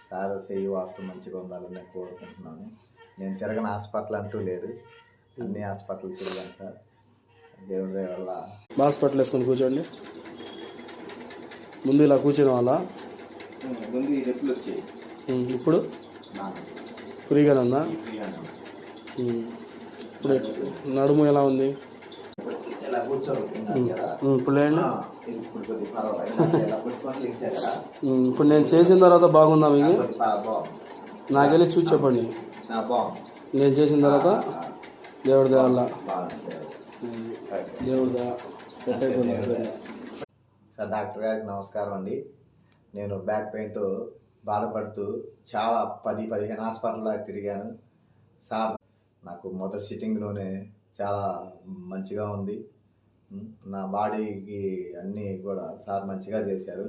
Sir చెయ్యి వాస్తు మంచిగా ఉండాలని నేను కోరుకుంటున్నాను. నేను తిరగని హాస్పిటల్ అంటూ లేదు, అన్ని హాస్పిటల్ తిరిగాను సార్. దేవుడి దయ వల్ల. హాస్పిటల్ వేసుకొని కూర్చోండి. ముందు ఇలా కూర్చొని వాళ్ళ ముందు ఈ నొప్పులు వచ్చాయి, ఇప్పుడు ఫ్రీగానే ఉందా? ఇప్పుడు నడుము ఎలా ఉంది? ఇలా కూర్చోండి. ఇప్పుడు లేండి. ఇప్పుడు నేను చేసిన తర్వాత బాగుందా మీకు? నాకెళ్ళి చూసి చెప్పండి. నేను చేసిన తర్వాత దేవుడి దేవల్ల దేవుడి సార్, డాక్టర్ గారికి నమస్కారం అండి. నేను బ్యాక్ పెయిన్తో బాధపడుతూ చాలా 10-15 హాస్పిటల్ దాకా తిరిగాను సార్. నాకు మొదటి సిట్టింగ్లోనే చాలా మంచిగా ఉంది. నా బాడీకి అన్నీ కూడా సార్ మంచిగా చేశారు.